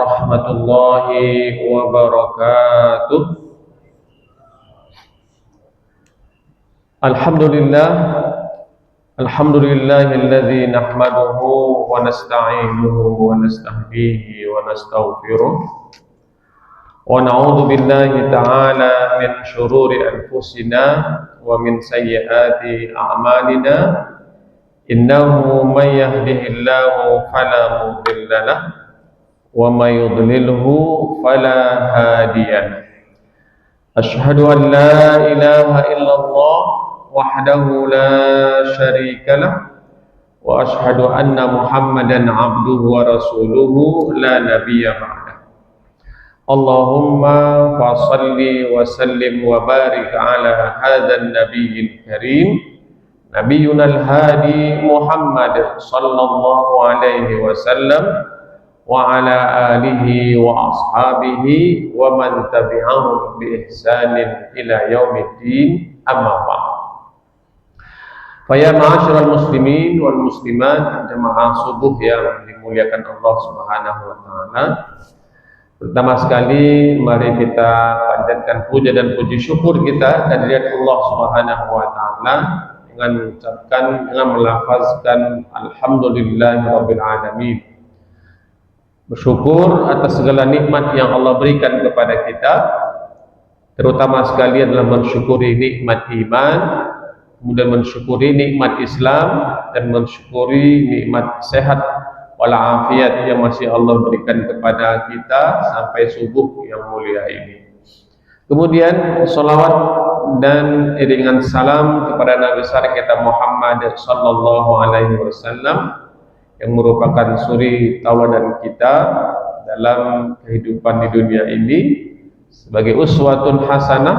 warahmatullahi wabarakatuh. Alhamdulillahilladzi nahmaduhu wa nasta'inuhu wa nastahdihi wa nastaghfiruh wa na'udzu billahi ta'ala min syururi anfusina wa min sayyiati a'malina. Innahu may yahdihillahu fala mudilla lahu wa may yudlilhu fala hadiya lahu. Asyhadu an la ilaha illallah wahdahu la syarika lahu wa asyhadu anna Muhammadan abduhu wa rasuluhu la nabiyya ba'dah. Allahumma fassalli wa sallim wa barik ala hadzal nabiyil karim nabiyyuna al-hadi Muhammad sallallahu alaihi wasallam wa ala alihi wa ashabihi wa man tabi'ahum bi ihsanin ila yaumiddin, amma ba'd. Fa ya ma'asyiral muslimin wal muslimat, jemaah subuh yang dimuliakan Allah Subhanahu wa taala. Pertama sekali mari kita panjatkan puja dan puji syukur kita kehadirat Allah Subhanahu wa taala dengan mengucapkan, dengan melafazkan alhamdulillahirabbil alamin. Bersyukur atas segala nikmat yang Allah berikan kepada kita, terutama sekali adalah mensyukuri nikmat iman, kemudian mensyukuri nikmat Islam, dan mensyukuri nikmat sehat walafiat yang masih Allah berikan kepada kita sampai subuh yang mulia ini. Kemudian salawat dan iringan salam kepada Nabi besar kita Muhammad sallallahu alaihi wasallam yang merupakan suri tauladan kita dalam kehidupan di dunia ini sebagai uswatun hasanah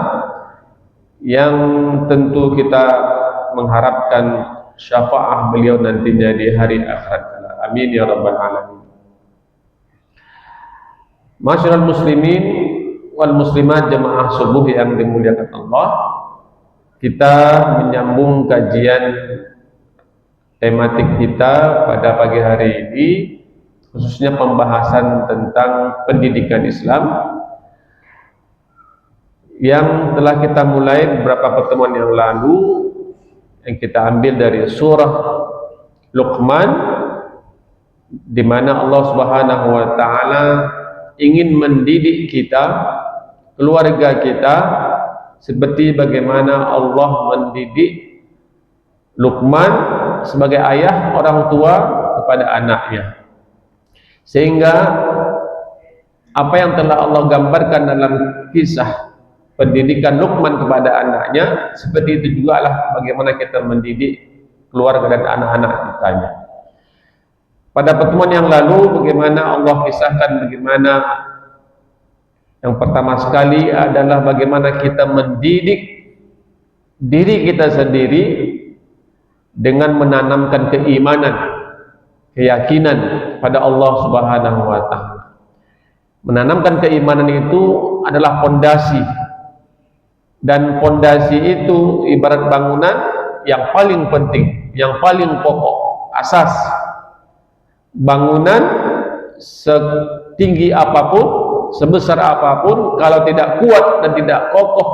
yang tentu kita mengharapkan syafaat beliau nantinya di hari akhirat. Amin ya rabbal alamin. Masyarul muslimin wal muslimat, jemaah subuh yang dimuliakan Allah, kita menyambung kajian tematik kita pada pagi hari ini, khususnya pembahasan tentang pendidikan Islam yang telah kita mulai beberapa pertemuan yang lalu, yang kita ambil dari surah Luqman, di mana Allah Subhanahu wa taala ingin mendidik kita, keluarga kita, seperti bagaimana Allah mendidik Luqman sebagai ayah, orang tua kepada anaknya. Sehingga apa yang telah Allah gambarkan dalam kisah pendidikan Luqman kepada anaknya, seperti itu juga lah bagaimana kita mendidik keluarga dan anak-anak kitanya. Pada pertemuan yang lalu, bagaimana Allah kisahkan bagaimana yang pertama sekali adalah bagaimana kita mendidik diri kita sendiri dengan menanamkan keimanan, keyakinan pada Allah Subhanahu wa taala. Menanamkan keimanan itu adalah pondasi, dan pondasi itu ibarat bangunan yang paling penting, yang paling pokok, asas. Bangunan setinggi apapun, sebesar apapun, kalau tidak kuat dan tidak kokoh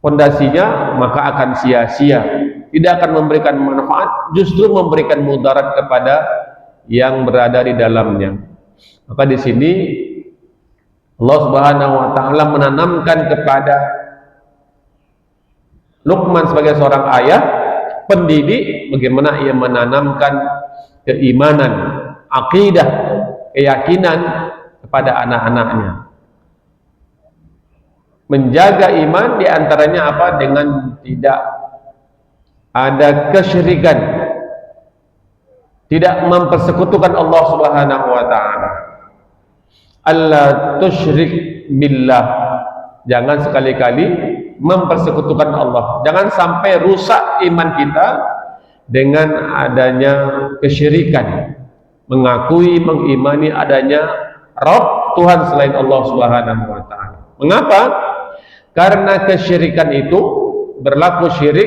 pondasinya, maka akan sia-sia, tidak akan memberikan manfaat, justru memberikan mudarat kepada yang berada di dalamnya. Maka di sini Allah Subhanahu wa taala menanamkan kepada Luqman sebagai seorang ayah, pendidik, bagaimana ia menanamkan keimanan, akidah, keyakinan kepada anak-anaknya. Menjaga iman diantaranya apa? Dengan tidak ada kesyirikan, tidak mempersekutukan Allah Subhanahu wa taala. Allah tusyrik billah, jangan sekali-kali mempersekutukan Allah. Jangan sampai rusak iman kita dengan adanya kesyirikan, mengakui, mengimani adanya Rabb, Tuhan selain Allah Subhanahu wa taala. Mengapa? Karena kesyirikan itu, berlaku syirik,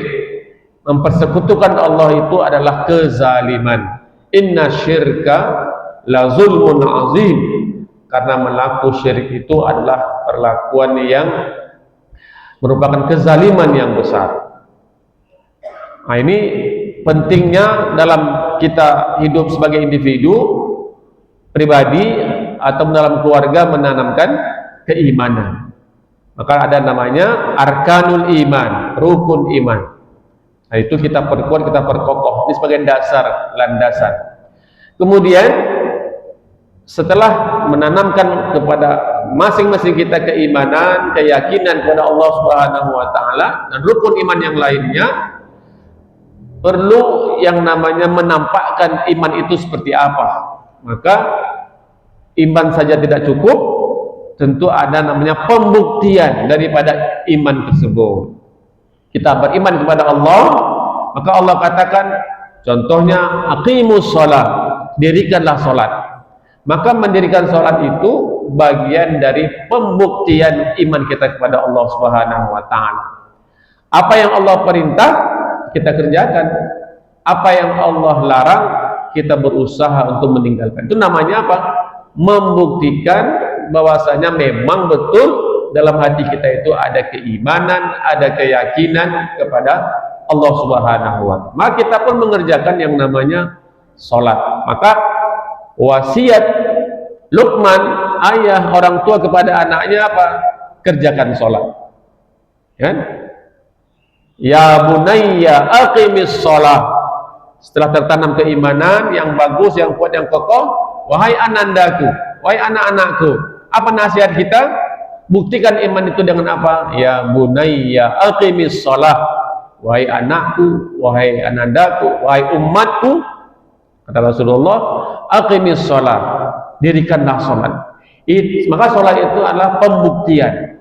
mempersekutukan Allah, itu adalah kezaliman. Inna syirka la zulmun azim, karena melaku syirik itu adalah perlakuan yang merupakan kezaliman yang besar. Nah, ini pentingnya dalam kita hidup sebagai individu, pribadi, atau dalam keluarga menanamkan keimanan. Maka ada namanya arkanul iman, rukun iman. Nah, itu kita perkuat, kita perkokoh. Ini sebagai dasar, landasan. Kemudian setelah menanamkan kepada masing-masing kita keimanan, keyakinan kepada Allah Subhanahu wa taala dan rukun iman yang lainnya, perlu yang namanya menampakkan iman itu seperti apa. Maka iman saja tidak cukup, tentu ada namanya pembuktian daripada iman tersebut. Kita beriman kepada Allah, maka Allah katakan, contohnya aqimus shalah, dirikanlah salat. Maka mendirikan salat itu bagian dari pembuktian iman kita kepada Allah Subhanahu wa taala. Apa yang Allah perintah kita kerjakan, apa yang Allah larang kita berusaha untuk meninggalkan. Itu namanya apa? Membuktikan bahwasanya memang betul dalam hati kita itu ada keimanan, ada keyakinan kepada Allah Subhanahu wa taala. Maka kita pun mengerjakan yang namanya salat. Maka wasiat Luqman, ayah orang tua kepada anaknya apa? Kerjakan salat. Ya? Ya bunayya aqimis shalah. Setelah tertanam keimanan yang bagus, yang kuat, yang kokoh, wahai anandaku, wahai anak-anakku, apa nasihat kita? Buktikan iman itu dengan apa? Ya bunayya aqimis shalah. Wahai anakku, wahai anandaku, wahai umatku, kata Rasulullah, aqimis shalah, dirikanlah salat. Maka salat itu adalah pembuktian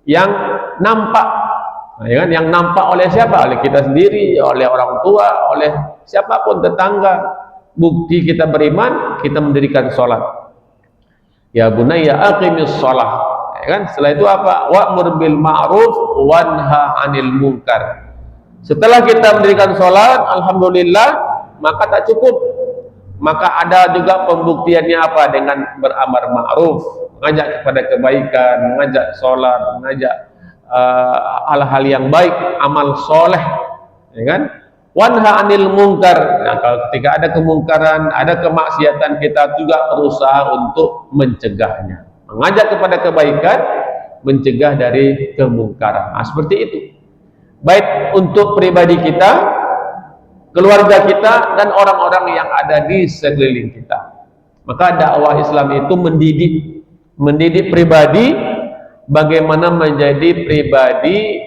yang nampak. Nah, ya kan? Yang nampak oleh siapa? Oleh kita sendiri, oleh orang tua, oleh siapapun, tetangga. Bukti kita beriman, kita mendirikan sholat. Ya bunayya aqimis sholah. Ya kan? Setelah itu apa? Wa'mur bil ma'ruf wanha 'anil munkar. Setelah kita mendirikan sholat, alhamdulillah, maka tak cukup. Maka ada juga pembuktiannya apa? Dengan beramar ma'ruf, mengajak kepada kebaikan, mengajak sholat, mengajak hal-hal yang baik, amal soleh, ya kan? Wanha 'anil munkar. Nah, kalau ketika ada kemungkaran, ada kemaksiatan, kita juga berusaha untuk mencegahnya, mengajak kepada kebaikan, mencegah dari kemungkaran. Nah, seperti itu. Baik untuk pribadi kita, keluarga kita, dan orang-orang yang ada di sekeliling kita. Maka dakwah Islam itu mendidik pribadi bagaimana menjadi pribadi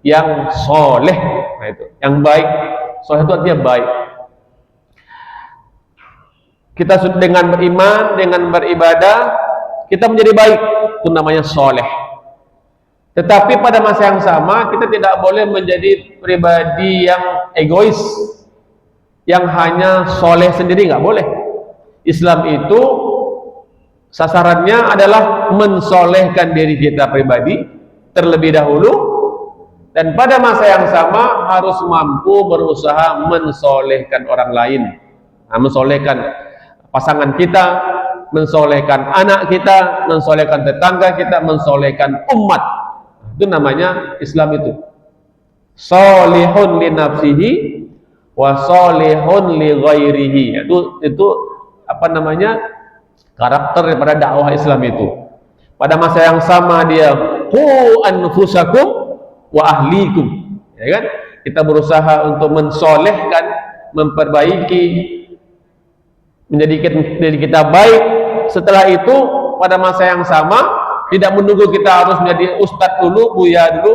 yang soleh. Nah, itu yang baik. Soleh itu artinya baik. Kita dengan beriman, dengan beribadah, kita menjadi baik, itu namanya soleh. Tetapi pada masa yang sama, kita tidak boleh menjadi pribadi yang egois, yang hanya soleh sendiri, nggak boleh. Islam itu sasarannya adalah mensolehkan diri kita pribadi terlebih dahulu, dan pada masa yang sama harus mampu berusaha mensolehkan orang lain. Nah, mensolehkan pasangan kita, mensolehkan anak kita, mensolehkan tetangga kita, mensolehkan umat. Itu namanya Islam itu. Solihun li nafsihi wa solihun li ghairihi. Itu apa namanya? Karakter daripada dakwah Islam itu. Pada masa yang sama dia qu anfusakum wa ahlikum, ya kan? Kita berusaha untuk mensolehkan, memperbaiki, menjadikan diri kita baik. Setelah itu pada masa yang sama tidak menunggu kita harus menjadi ustadz dulu, buya dulu.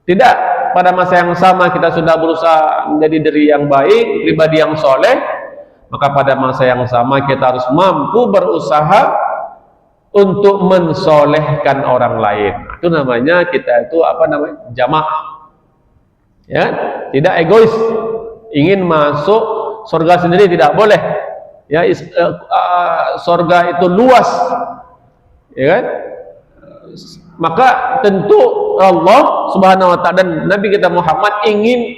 Tidak, pada masa yang sama kita sudah berusaha menjadi diri yang baik, pribadi yang soleh. Maka pada masa yang sama kita harus mampu berusaha untuk mensolehkan orang lain. Itu namanya kita itu apa namanya? Jamaah. Ya, tidak egois. Ingin masuk surga sendiri tidak boleh. Ya, surga itu luas. Ya kan? Maka tentu Allah Subhanahu wa taala dan Nabi kita Muhammad ingin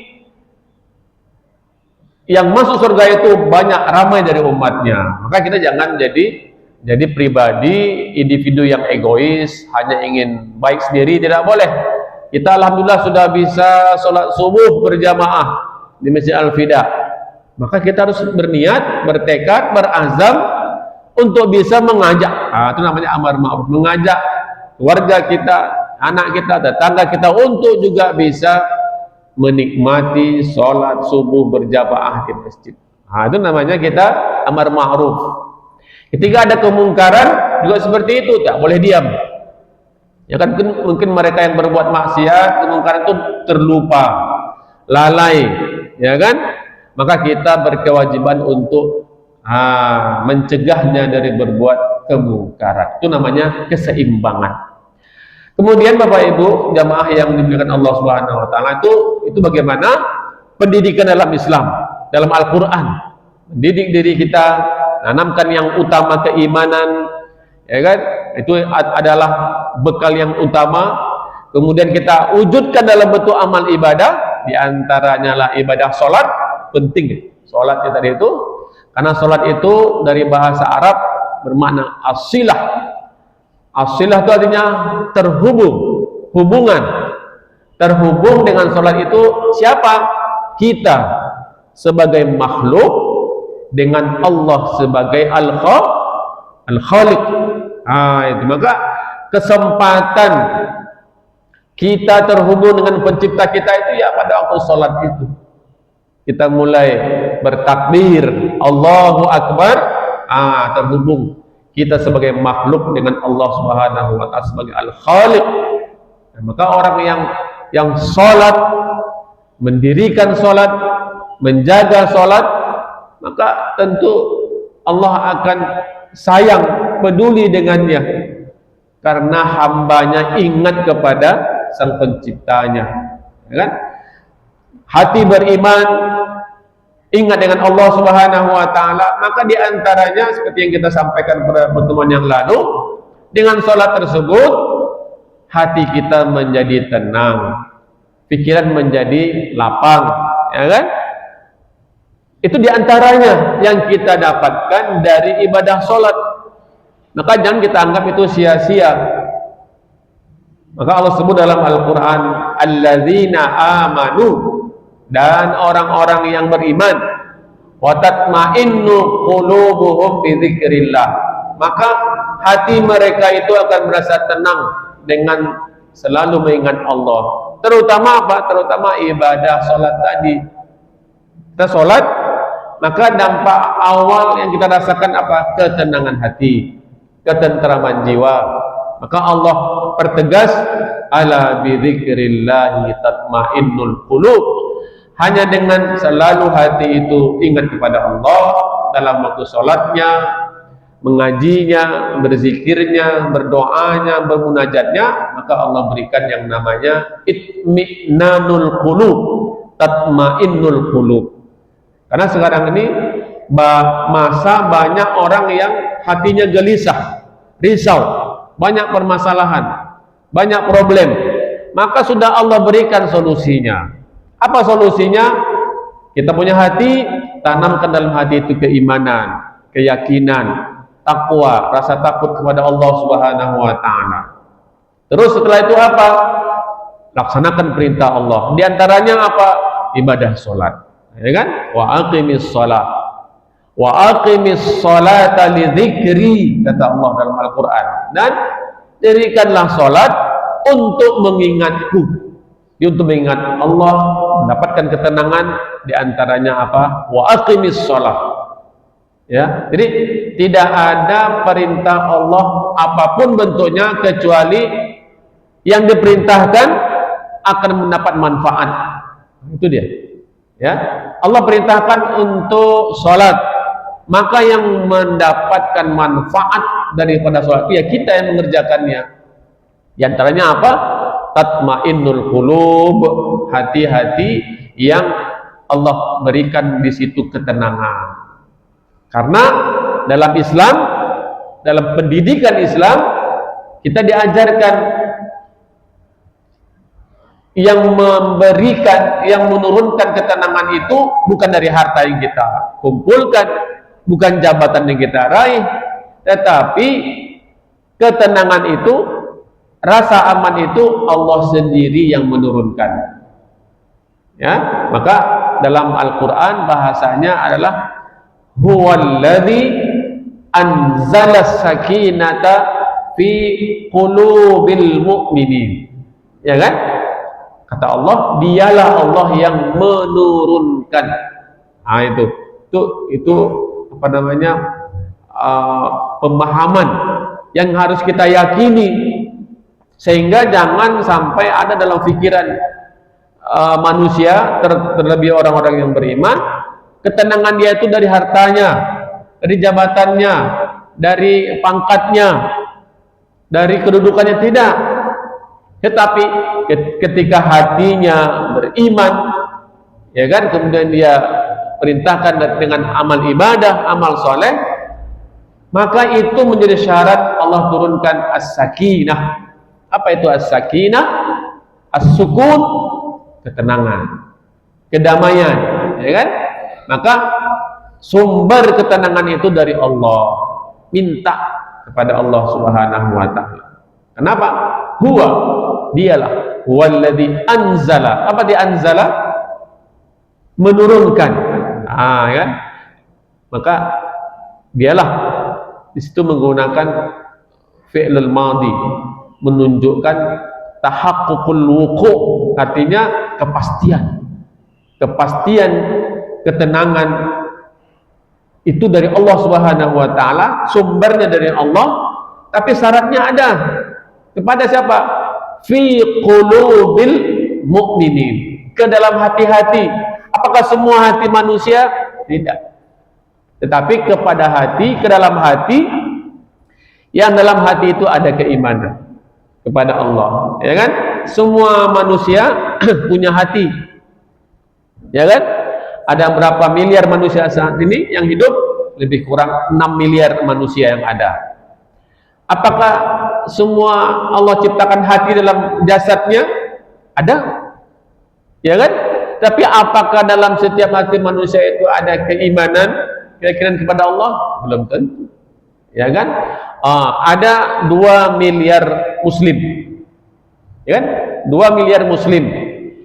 yang masuk surga itu banyak, ramai dari umatnya. Maka kita jangan jadi pribadi, individu yang egois, hanya ingin baik sendiri, tidak boleh. Kita alhamdulillah sudah bisa sholat subuh berjamaah di Masjid Al-Fida. Maka kita harus berniat, bertekad, berazam untuk bisa mengajak. Itu namanya amar ma'ruf, mengajak keluarga kita, anak kita, tetangga kita untuk juga bisa menikmati sholat subuh berjamaah di masjid. Itu namanya kita amar ma'ruf. Ketika ada kemungkaran juga seperti itu, tak boleh diam. Ya kan, mungkin mereka yang berbuat maksiat, kemungkaran itu terlupa, lalai, ya kan? Maka kita berkewajiban untuk mencegahnya dari berbuat kemungkaran. Itu namanya keseimbangan. Kemudian Bapak Ibu jamaah yang dimuliakan Allah Subhanahu wa taala, itu bagaimana pendidikan dalam Islam, dalam Al-Qur'an. Mendidik diri kita, tanamkan yang utama keimanan, ya kan? Itu adalah bekal yang utama. Kemudian kita wujudkan dalam bentuk amal ibadah, di antaranya lah ibadah sholat. Penting sholatnya tadi itu, karena sholat itu dari bahasa Arab bermakna as-silah. As-silah itu artinya terhubung, hubungan. Terhubung dengan sholat itu siapa? Kita sebagai makhluk dengan Allah sebagai Al-Khaliq. Itu maka kesempatan kita terhubung dengan pencipta kita itu ya pada waktu sholat itu. Kita mulai bertakbir Allahu Akbar, terhubung kita sebagai makhluk dengan Allah Subhanahu wa taala sebagai Al-Khaliq. Maka orang yang sholat, mendirikan sholat, menjaga sholat, maka tentu Allah akan sayang, peduli dengannya, karena hambanya ingat kepada sang penciptanya, ya kan? Hati beriman, ingat dengan Allah Subhanahu wa taala, maka diantaranya seperti yang kita sampaikan pada pertemuan yang lalu, dengan sholat tersebut hati kita menjadi tenang, pikiran menjadi lapang, ya kan? Itu diantaranya yang kita dapatkan dari ibadah sholat. Maka jangan kita anggap itu sia-sia. Maka Allah sebut dalam Al-Quran, alladzina amanu, dan orang-orang yang beriman, wa tatma'innu qulubuhum bi dzikrillah, maka hati mereka itu akan merasa tenang dengan selalu mengingat Allah. Terutama apa? Terutama ibadah sholat tadi. Kita sholat, maka dampak awal yang kita rasakan apa? Ketenangan hati, ketentraman jiwa. Maka Allah pertegas, ala bi dzikrillahi tatmainnul qulub. Hanya dengan selalu hati itu ingat kepada Allah dalam waktu sholatnya, mengajinya, berzikirnya, berdoanya, bermunajatnya, maka Allah berikan yang namanya itminanul qulub, tatmainnul qulub. Karena sekarang ini masa banyak orang yang hatinya gelisah, risau, banyak permasalahan, banyak problem. Maka sudah Allah berikan solusinya. Apa solusinya? Kita punya hati, tanamkan dalam hati itu keimanan, keyakinan, takwa, rasa takut kepada Allah Subhanahu wa taala. Terus setelah itu apa? Laksanakan perintah Allah. Di antaranya apa? Ibadah salat. Ya kan? Wa aqimis shalah. Wa aqimis sholata li dzikri, kata Allah dalam Al-Qur'an. Dan dirikanlah salat untuk mengingatku. Untuk mengingat Allah, mendapatkan ketenangan, di antaranya apa? Wa aqimis shalah. Ya, jadi tidak ada perintah Allah apapun bentuknya kecuali yang diperintahkan akan mendapat manfaat. Itu dia. Ya, Allah perintahkan untuk sholat, maka yang mendapatkan manfaat daripada sholat ya kita yang mengerjakannya. Di antaranya apa? Tatmainnul qulub, hati-hati yang Allah berikan di situ ketenangan. Karena dalam Islam, dalam pendidikan Islam, kita diajarkan yang memberikan, yang menurunkan ketenangan itu bukan dari harta yang kita kumpulkan, bukan jabatan yang kita raih, tetapi ketenangan itu, rasa aman itu Allah sendiri yang menurunkan. Ya, maka dalam Al-Quran bahasanya adalah huwallazi anzala sakinata fi qulubil mu'minin. Ya kan? Kata Allah, dialah Allah yang menurunkan. Nah, itu apa namanya, pemahaman yang harus kita yakini, sehingga jangan sampai ada dalam pikiran manusia, terlebih orang-orang yang beriman, ketenangan dia itu dari hartanya, dari jabatannya, dari pangkatnya, dari kedudukannya. Tidak. Tetapi ketika hatinya beriman, ya kan, kemudian dia perintahkan dengan amal ibadah, amal soleh, maka itu menjadi syarat Allah turunkan as-sakinah. Apa itu as-sakinah? As-sukun, ketenangan, kedamaian, ya kan? Maka sumber ketenangan itu dari Allah. Minta kepada Allah Subhanahu wa taala. Kenapa? Huwa, dialah, huwallazi anzala. Apa di anzala? Menurunkan. Ah, ya. Maka dialah, di situ menggunakan fi'lul madhi, menunjukkan tahaqququl wuqu', artinya kepastian. Kepastian, ketenangan itu dari Allah Subhanahu wa taala, sumbernya dari Allah, tapi syaratnya ada. Kepada siapa? Fi qulubil mu'minin, ke dalam hati-hati. Apakah semua hati manusia? Tidak. Tetapi kepada hati, ke dalam hati, yang dalam hati itu ada keimanan kepada Allah, ya kan? Semua manusia punya hati, ya kan? Ada berapa miliar manusia saat ini yang hidup? Lebih kurang 6 miliar manusia yang ada. Apakah semua Allah ciptakan hati dalam jasadnya? Ada, ya kan? Tapi apakah dalam setiap hati manusia itu ada keimanan, keyakinan kepada Allah? Belum tentu, ya kan? Ada 2 miliar muslim, ya kan? 2 miliar muslim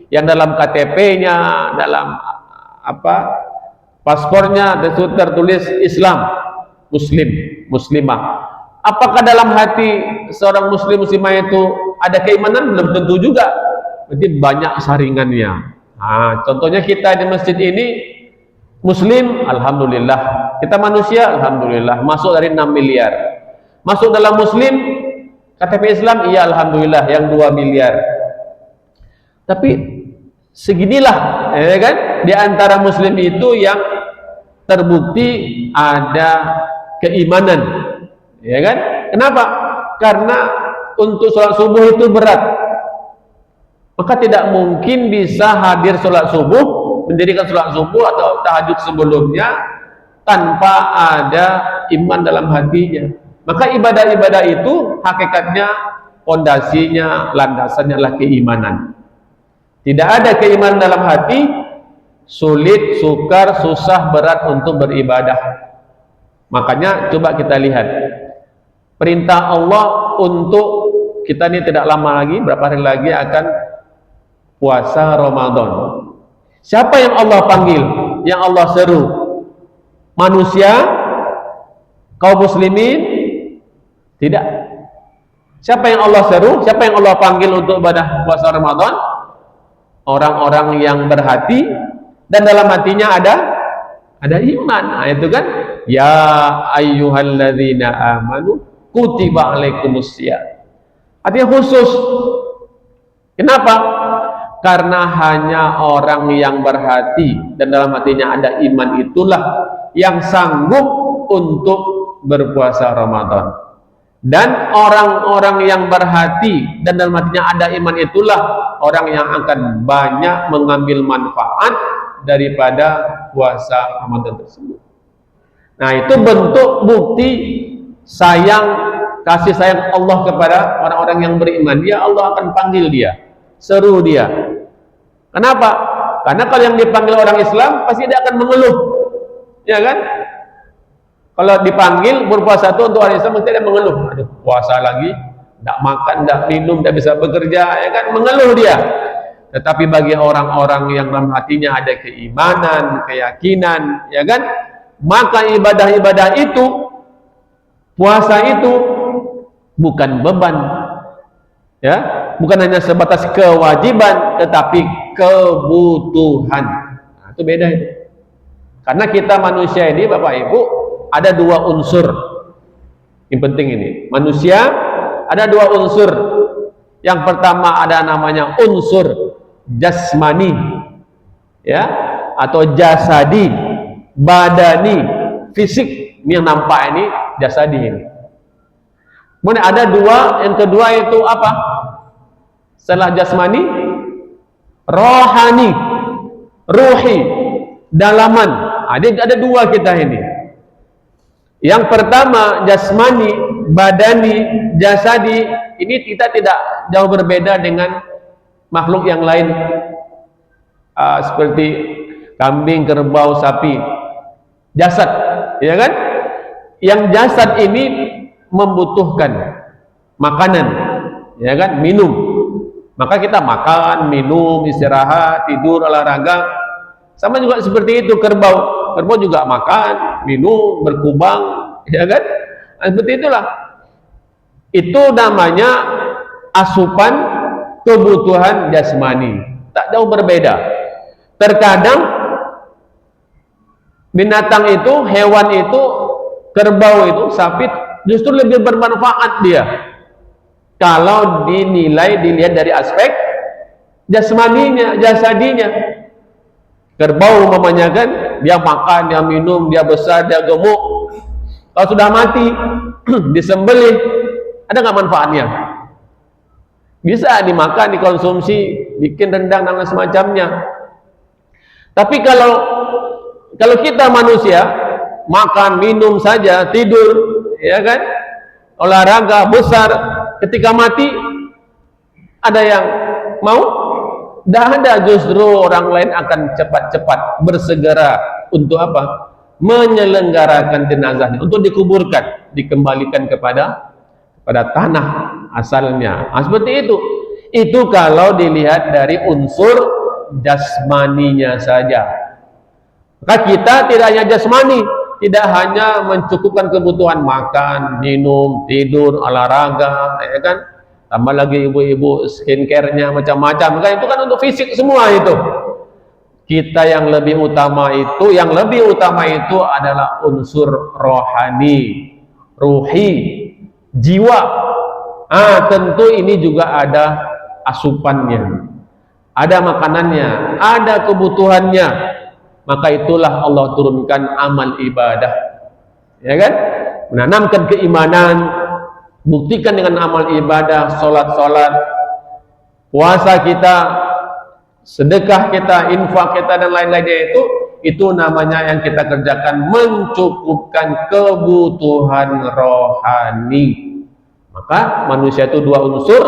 yang dalam KTP-nya, dalam paspornya tertulis Islam, muslim, muslimah. Apakah dalam hati seorang muslim muslimah itu ada keimanan? Belum tentu juga. Berarti banyak saringannya. Nah, contohnya kita di masjid ini muslim, alhamdulillah. Kita manusia, alhamdulillah. Masuk dari 6 miliar. Masuk dalam muslim, KTP Islam, iya alhamdulillah, yang 2 miliar. Tapi seginilah, ya kan? Di antara muslim itu yang terbukti ada keimanan, ya kan? Kenapa? Karena untuk sholat subuh itu berat, maka tidak mungkin bisa hadir sholat subuh, mendirikan sholat subuh atau tahajud sebelumnya tanpa ada iman dalam hatinya. Maka ibadah-ibadah itu hakikatnya, fondasinya, landasannya adalah keimanan. Tidak ada keimanan dalam hati, sulit, sukar, susah, berat untuk beribadah. Makanya coba kita lihat perintah Allah untuk kita ini tidak lama lagi, berapa hari lagi akan puasa Ramadan. Siapa yang Allah panggil, yang Allah seru? Manusia, kaum muslimin? Tidak. Siapa yang Allah seru? Siapa yang Allah panggil untuk ibadah puasa Ramadan? Orang-orang yang berhati dan dalam hatinya ada iman. Nah, itu kan, ya ayyuhalladzina amanu kutiba alaikumusiyam. Artinya khusus. Kenapa? Karena hanya orang yang berhati dan dalam hatinya ada iman itulah yang sanggup untuk berpuasa Ramadan. Dan orang-orang yang berhati dan dalam hatinya ada iman itulah orang yang akan banyak mengambil manfaat daripada puasa Ramadan tersebut. Nah, itu bentuk bukti kasih sayang Allah kepada orang-orang yang beriman. Dia Allah akan panggil dia, seru dia. Kenapa? Karena kalau yang dipanggil orang Islam pasti dia akan mengeluh, ya kan? Kalau dipanggil berpuasa itu untuk orang Islam mesti dia mengeluh. Aduh, puasa lagi, tidak makan, tidak minum, tidak bisa bekerja, ya kan? Mengeluh dia. Tetapi bagi orang-orang yang dalam hatinya ada keimanan, keyakinan, ya kan? Maka ibadah-ibadah itu, puasa itu bukan beban, ya, bukan hanya sebatas kewajiban, tetapi kebutuhan. Nah, itu beda itu. Karena kita manusia ini, Bapak Ibu, ada dua unsur yang penting ini. Manusia ada dua unsur. Yang pertama ada namanya unsur jasmani, ya, atau jasadi, badani, fisik. Ini yang nampak ini jasadi ini. Kemudian ada dua, yang kedua itu apa? Setelah jasmani, rohani, ruhi, dalaman. Ada dua kita ini. Yang pertama jasmani, badani, jasadi, ini kita tidak jauh berbeda dengan makhluk yang lain, seperti kambing, kerbau, sapi. Jasad, ya kan? Yang jasad ini membutuhkan makanan, ya kan? Minum. Maka kita makan, minum, istirahat, tidur, olahraga. Sama juga seperti itu kerbau. Kerbau juga makan, minum, berkubang, ya kan? Nah, seperti itulah. Itu namanya asupan kebutuhan jasmani. Tak jauh berbeda. Terkadang binatang itu, hewan itu, kerbau itu, sapi justru lebih bermanfaat dia kalau dilihat dari aspek jasmaninya, jasadinya. Kerbau umpamanya kan, dia makan, dia minum, dia besar, dia gemuk. Kalau sudah mati, disembelih, ada nggak manfaatnya? Bisa dimakan, dikonsumsi, bikin rendang dan semacamnya. Tapi kalau kita manusia makan, minum saja, tidur, ya kan, olahraga, besar, ketika mati ada yang mau? Tidak ada. Justru orang lain akan cepat-cepat bersegera untuk apa? Menyelenggarakan jenazahnya, untuk dikuburkan, dikembalikan kepada tanah asalnya. Nah, seperti itu. Itu kalau dilihat dari unsur jasmaninya saja. Maka kita tidak hanya jasmani, tidak hanya mencukupkan kebutuhan makan, minum, tidur, olahraga, ya kan? Tambah lagi ibu-ibu skincare-nya macam-macam. Maka itu kan untuk fisik semua itu. Kita yang lebih utama itu adalah unsur rohani, ruhi, jiwa. Tentu ini juga ada asupannya, ada makanannya, ada kebutuhannya. Maka itulah Allah turunkan amal ibadah, ya kan? Menanamkan keimanan, buktikan dengan amal ibadah, sholat, puasa kita, sedekah kita, infak kita, dan lain-lainnya itu namanya yang kita kerjakan mencukupkan kebutuhan rohani. Maka manusia itu dua unsur,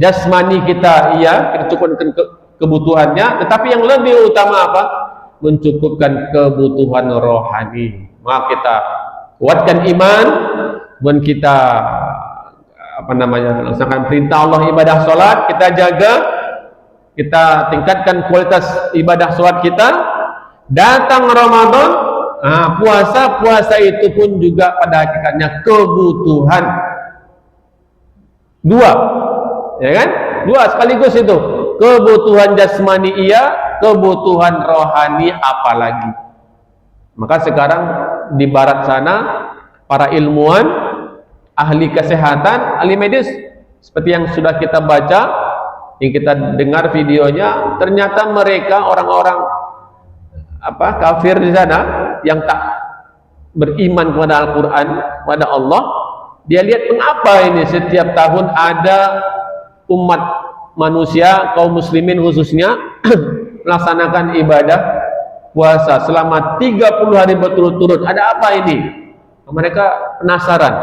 jasmani kita, iya, kita cukupkan kebutuhannya, tetapi yang lebih utama apa? Mencukupkan kebutuhan rohani. Maka kita kuatkan iman, dan kita laksanakan perintah Allah, ibadah sholat kita jaga, kita tingkatkan kualitas ibadah sholat kita. Datang Ramadan, puasa itu pun juga pada hakikatnya kebutuhan. Dua, ya kan? Dua sekaligus itu. Kebutuhan jasmani iya, kebutuhan rohani apalagi. Maka sekarang di barat sana para ilmuwan, ahli kesehatan, ahli medis, seperti yang sudah kita baca, yang kita dengar videonya, ternyata mereka orang-orang kafir di sana yang tak beriman kepada Al-Quran, kepada Allah, dia lihat mengapa ini setiap tahun ada umat manusia, kaum muslimin khususnya, melaksanakan ibadah puasa selama 30 hari berturut-turut. Ada apa ini? Mereka penasaran,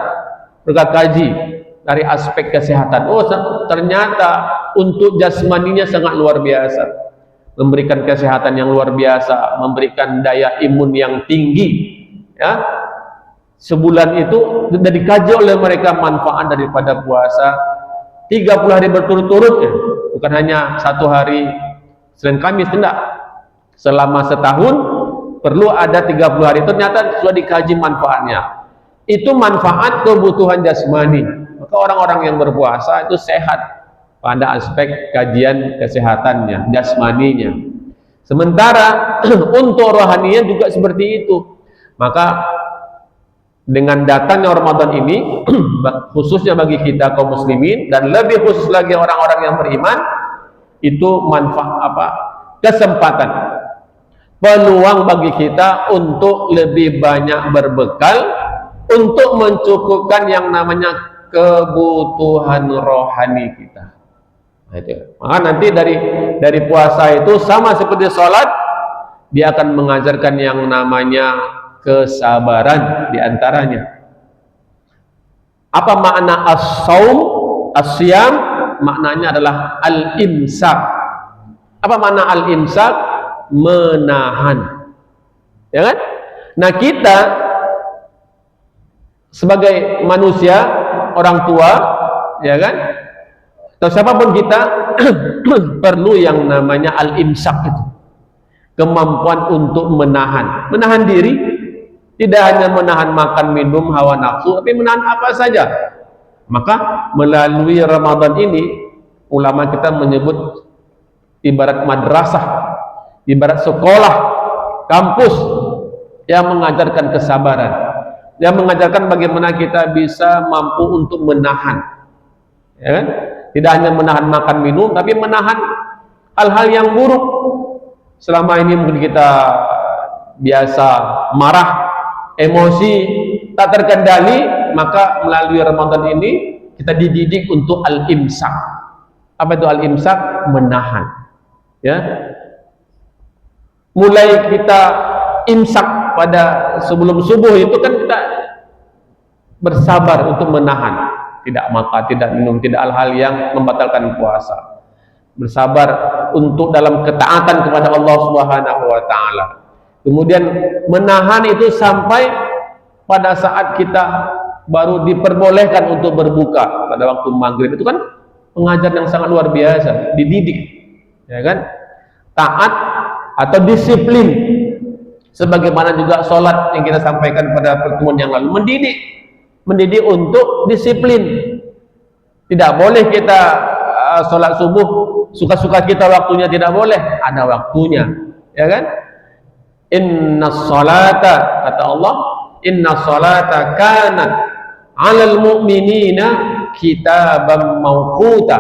mereka kaji dari aspek kesehatan. Oh, ternyata untuk jasmaninya sangat luar biasa. memberikan kesehatan yang luar biasa, memberikan daya imun yang tinggi, ya. Sebulan itu sudah dikaji oleh mereka manfaat daripada puasa 30 hari berturut-turut, ya. Bukan hanya 1 hari Senin Kamis, tidak. Selama setahun perlu ada 30 hari, ternyata sudah dikaji manfaatnya. Itu manfaat kebutuhan jasmani. Maka orang-orang yang berpuasa itu sehat pada aspek kajian kesehatannya, jasmaninya. Sementara untuk rohaninya juga seperti itu. Maka dengan datangnya Ramadan ini, khususnya bagi kita kaum muslimin dan lebih khusus lagi orang-orang yang beriman, itu manfaat kesempatan, peluang bagi kita untuk lebih banyak berbekal untuk mencukupkan yang namanya kebutuhan rohani kita. Maka nanti dari puasa itu sama seperti sholat, dia akan mengajarkan yang namanya kesabaran diantaranya. Apa makna as-saum, as-siyam? Maknanya adalah al-imsak. Apa makna al-imsak? Menahan. Ya kan? Nah, kita sebagai manusia, orang tua, ya kan, atau siapapun kita perlu yang namanya al-imsak itu, kemampuan untuk menahan diri, tidak hanya menahan makan, minum, hawa nafsu, tapi menahan apa saja. Maka melalui Ramadan ini, ulama kita menyebut ibarat madrasah, ibarat sekolah, kampus yang mengajarkan kesabaran, yang mengajarkan bagaimana kita bisa mampu untuk menahan, ya kan? Tidak hanya menahan makan minum, tapi menahan hal-hal yang buruk. Selama ini mungkin kita biasa marah, emosi, tak terkendali, maka melalui Ramadan ini kita dididik untuk al-imsak. Apa itu al-imsak? Menahan, ya. Mulai kita imsak pada sebelum subuh itu kan kita bersabar untuk menahan, tidak makan, tidak minum, tidak hal-hal yang membatalkan puasa. Bersabar untuk dalam ketaatan kepada Allah Subhanahu wa taala. Kemudian menahan itu sampai pada saat kita baru diperbolehkan untuk berbuka pada waktu maghrib. Itu kan pengajaran yang sangat luar biasa, dididik, ya kan? Taat atau disiplin, sebagaimana juga sholat yang kita sampaikan pada pertemuan yang lalu, mendidik untuk disiplin. Tidak boleh kita sholat subuh suka-suka kita, waktunya tidak boleh, ada waktunya, ya kan? Inna sholata, kata Allah, inna sholata kanat 'alal mu'minina kitaban mawquta.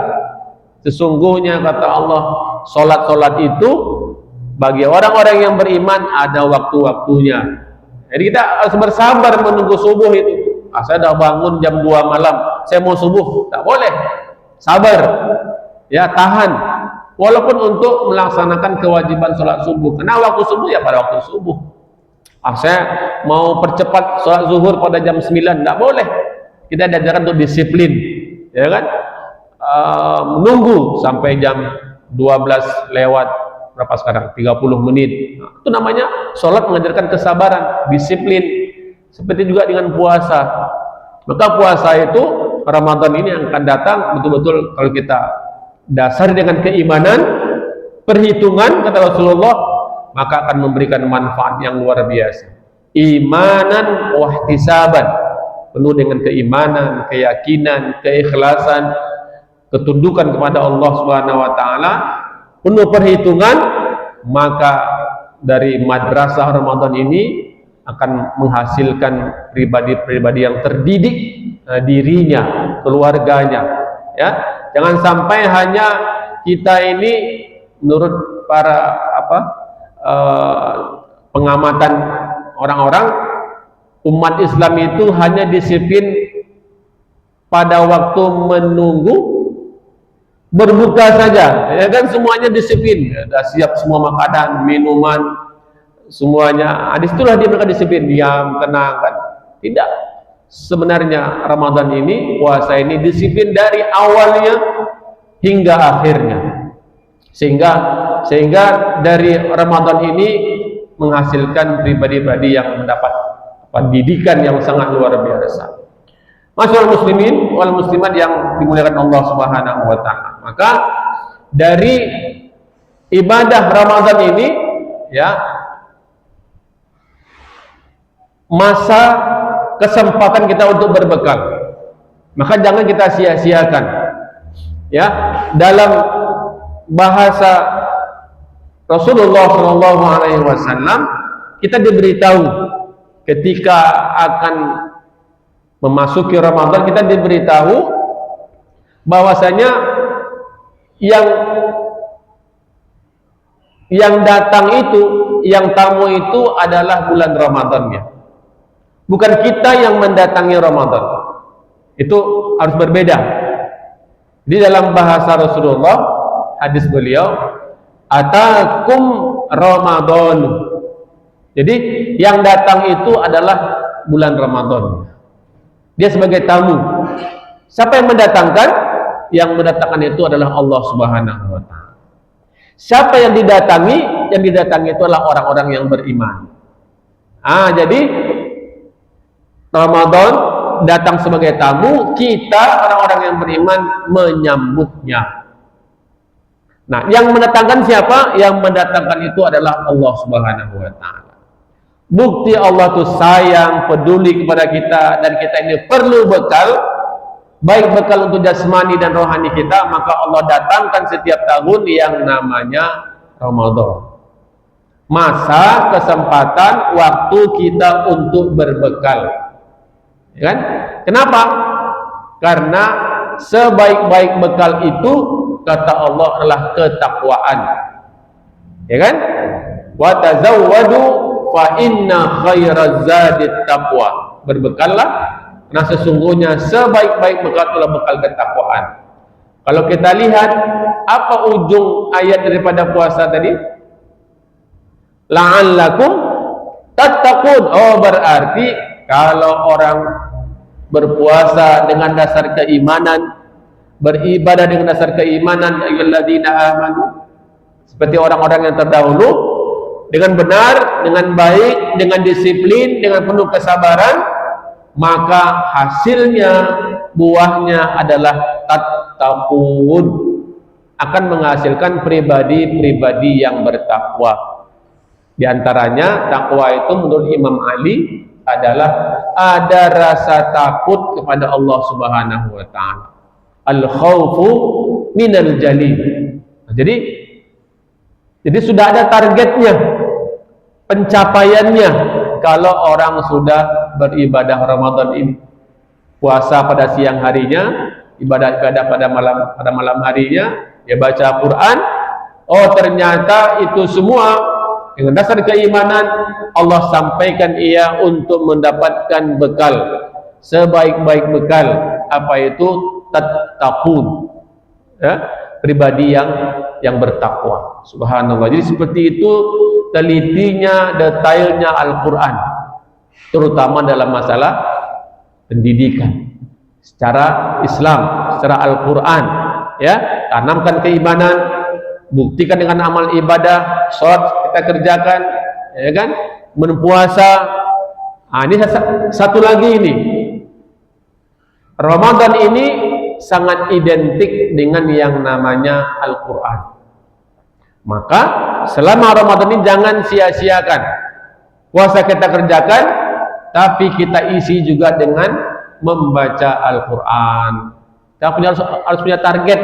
Sesungguhnya, kata Allah, sholat itu bagi orang-orang yang beriman ada waktu-waktunya. Jadi kita harus bersabar menunggu subuh itu. Saya sudah bangun jam 2 malam, saya mau subuh, tak boleh. Sabar, ya, tahan. Walaupun untuk melaksanakan kewajiban sholat subuh, karena waktu subuh ya pada waktu subuh. Saya mau percepat sholat zuhur pada jam 9, tak boleh. Kita diajarkan untuk disiplin, ya kan? Menunggu sampai jam 12 lewat berapa sekarang? 30 menit. Nah, itu namanya sholat mengajarkan kesabaran, disiplin. Seperti juga dengan puasa. Maka puasa itu Ramadan ini yang akan datang betul-betul kalau kita dasar dengan keimanan, perhitungan, kata Rasulullah, maka akan memberikan manfaat yang luar biasa. Imanan wahtisaban, penuh dengan keimanan, keyakinan, keikhlasan, ketundukan kepada Allah Subhanahu wa taala, penuh perhitungan, maka dari madrasah Ramadan ini akan menghasilkan pribadi-pribadi yang terdidik, dirinya, keluarganya, ya. Jangan sampai hanya kita ini menurut para pengamatan orang-orang, umat Islam itu hanya disiplin pada waktu menunggu berbuka saja, ya kan? Semuanya disiplin, sudah siap semua makanan, minuman, semuanya. Disitulah mereka disiplin, diam, tenang, kan? Tidak. Sebenarnya Ramadan ini, puasa ini disiplin dari awalnya hingga akhirnya, sehingga sehingga dari Ramadan ini menghasilkan pribadi-pribadi yang mendapat pendidikan yang sangat luar biasa. Masyaallah muslimin wal muslimat yang dimuliakan Allah Subhanahu wa taala. Maka dari ibadah Ramadan ini ya, masa kesempatan kita untuk berbekal. Maka jangan kita sia-siakan. Ya, dalam bahasa Rasulullah Shallallahu Alaihi Wasallam kita diberitahu ketika akan memasuki Ramadan, kita diberitahu bahwasanya yang datang itu, yang tamu itu adalah bulan Ramadannya, bukan kita yang mendatangi Ramadan. Itu harus berbeda. Di dalam bahasa Rasulullah, hadis beliau, atakum Ramadan. Jadi yang datang itu adalah bulan Ramadan. Dia sebagai tamu. Siapa yang mendatangkan? Yang mendatangkan itu adalah Allah Subhanahu wa taala. Siapa yang didatangi? Yang didatangi itu adalah orang-orang yang beriman. Jadi Ramadan datang sebagai tamu, kita orang-orang yang beriman menyambutnya. Nah, yang mendatangkan siapa? Yang mendatangkan itu adalah Allah Subhanahu wa taala. Bukti Allah itu sayang, peduli kepada kita, dan kita ini perlu bekal, baik bekal untuk jasmani dan rohani kita, maka Allah datangkan setiap tahun yang namanya Ramadan. Masa kesempatan waktu kita untuk berbekal. Ya kan? Kenapa? Karena sebaik-baik bekal itu kata Allah adalah ketakwaan. Ya kan? Wa tazawwadu fa inna khairaz zadit taqwa. Berbekallah karena sesungguhnya sebaik-baik bekal adalah bekal ketakwaan. Kalau kita lihat apa ujung ayat daripada puasa tadi? La'allakum tattaqun. Oh, berarti kalau orang berpuasa dengan dasar keimanan, beribadah dengan dasar keimanan, ayyuhalladzina amanu, seperti orang-orang yang terdahulu, dengan benar, dengan baik, dengan disiplin, dengan penuh kesabaran, maka hasilnya, buahnya adalah tattaqun, akan menghasilkan pribadi-pribadi yang bertakwa. Di antaranya takwa itu menurut Imam Ali adalah ada rasa takut kepada Allah Subhanahu wa taala. Al-khaufu minal jalil. Jadi sudah ada targetnya, pencapaiannya kalau orang sudah beribadah Ramadan ini. Puasa pada siang harinya, ibadah-ibadah pada malam harinya, dia baca Quran. Oh, ternyata itu semua dengan dasar keimanan Allah sampaikan ia untuk mendapatkan bekal, sebaik-baik bekal, apa itu? Tattaqun, ya, pribadi yang bertakwa. Subhanallah. Jadi seperti itu telitinya, detailnya Al-Quran, terutama dalam masalah pendidikan secara Islam, secara Al-Quran, ya. Tanamkan keimanan, buktikan dengan amal ibadah, sholat kita kerjakan, ya kan, berpuasa. Ini satu lagi ini, Ramadan ini sangat identik dengan yang namanya Al-Quran. Maka selama Ramadan ini jangan sia-siakan. Puasa kita kerjakan, tapi kita isi juga dengan membaca Al-Quran. Kita harus punya target.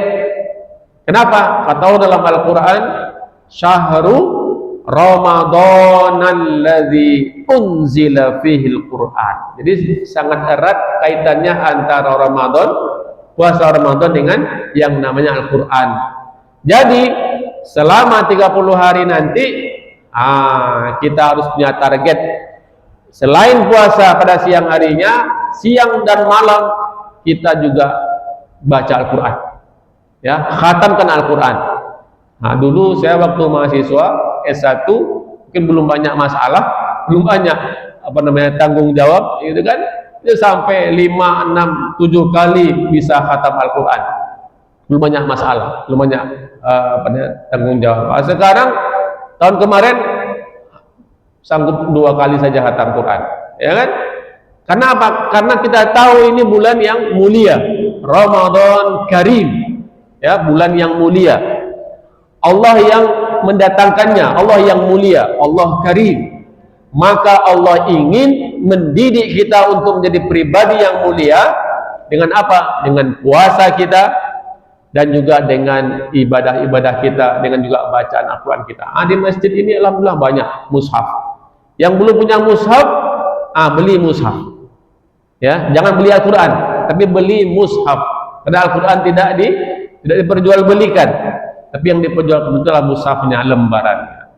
Kenapa? Kata Allah dalam Al-Quran, syahru Ramadhanalladzi unzila fihil Quran. Jadi sangat erat kaitannya antara Ramadan, puasa Ramadan dengan yang namanya Al-Quran. Jadi selama 30 hari nanti kita harus punya target. Selain puasa pada siang harinya, siang dan malam kita juga baca Al-Quran, ya, khatamkan Al-Quran. Dulu saya waktu mahasiswa S1 mungkin belum banyak masalah, belum banyak tanggung jawab, gitu kan. Itu sampai 5, 6, 7 kali bisa khatam Al-Quran. belum banyak masalah, belum banyak tanggung jawab. Sekarang tahun kemarin sanggup 2 kali saja khatam Quran, ya kan? Karena apa? Karena kita tahu ini bulan yang mulia, Ramadan Karim, ya, bulan yang mulia. Allah yang mendatangkannya, Allah yang mulia, Allah Karim. Maka Allah ingin mendidik kita untuk menjadi pribadi yang mulia dengan apa? Dengan puasa kita dan juga dengan ibadah-ibadah kita, dengan juga bacaan Al-Quran kita. Di masjid ini alhamdulillah banyak mushaf. Yang belum punya mushaf, beli mushaf. Ya, jangan beli Al-Quran, tapi beli mushaf. Karena Al-Quran tidak diperjualbelikan, tapi yang diperjualbelikan adalah mushafnya, lembarannya.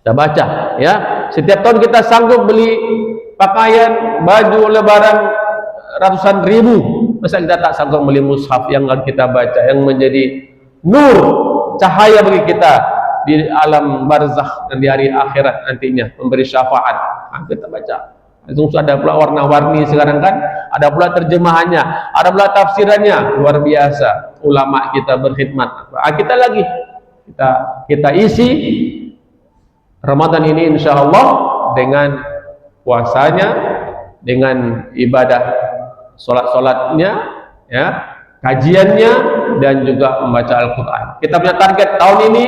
Kita baca, ya. Setiap tahun kita sanggup beli pakaian, baju lebaran ratusan ribu. Masa kita tak sanggup beli mushaf yang kita baca, yang menjadi nur, cahaya bagi kita di alam barzakh dan di hari akhirat nantinya, memberi syafaat. Kita baca. Ada pula warna-warni sekarang kan, ada pula terjemahannya, ada pula tafsirannya, luar biasa. Ulama kita berkhidmat. Kita isi Ramadan ini insya Allah dengan puasanya, dengan ibadah solat-solatnya, ya, kajiannya, dan juga membaca Al-Quran. Kita punya target tahun ini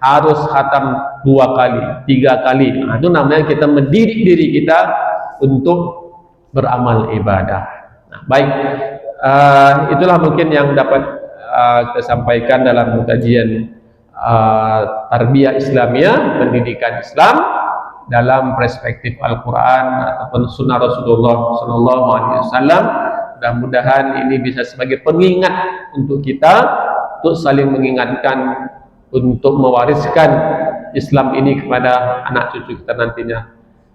harus khatam 2 kali, 3 kali. Itu namanya kita mendidik diri kita untuk beramal ibadah. Baik, itulah mungkin yang dapat kita sampaikan dalam kajian tarbiyah Islamiyah, pendidikan Islam dalam perspektif Al-Quran ataupun Sunnah Rasulullah SAW. Mudah-mudahan ini bisa sebagai pengingat untuk kita, untuk saling mengingatkan, untuk mewariskan Islam ini kepada anak cucu kita nantinya.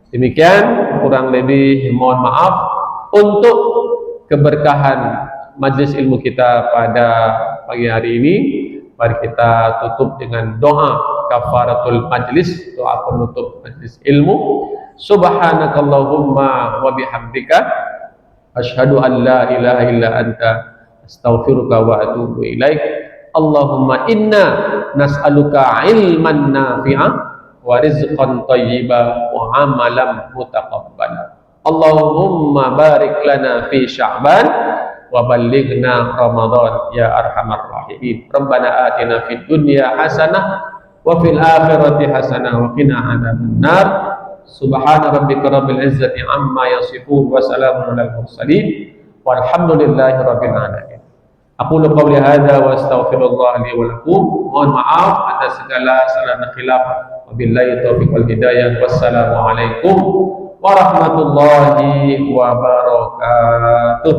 Demikian, kurang lebih mohon maaf. Untuk keberkahan majlis ilmu kita pada pagi hari ini, mari kita tutup dengan doa kafaratul majlis, doa penutup majlis ilmu. Subhanakallahumma wa bihamdika asyhadu an la ilaha illa anta astaghfiruka wa atubu ilaik. Allahumma inna nas'aluka ilman nafi'ah wa rizqan thayyiban wa amalan mutaqabbalan. Allahumma barik lana fi Sya'ban wa ballighna Ramadan ya arhamar rahimin. Rabbana atina fid dunya hasanah wa fil akhirati hasanah wa qina adzabannar. Subhana rabbika rabbil izzati amma yasifun wa salamun alal mursalin walhamdulillahi rabbil alamin. Aku qawli hadza wa astaghfirullah li wa lakum. Mohon maaf atas segala salah dan khilaf. Wabillahi taufiq wal hidayah. Wassalamualaikum warahmatullahi wabarakatuh.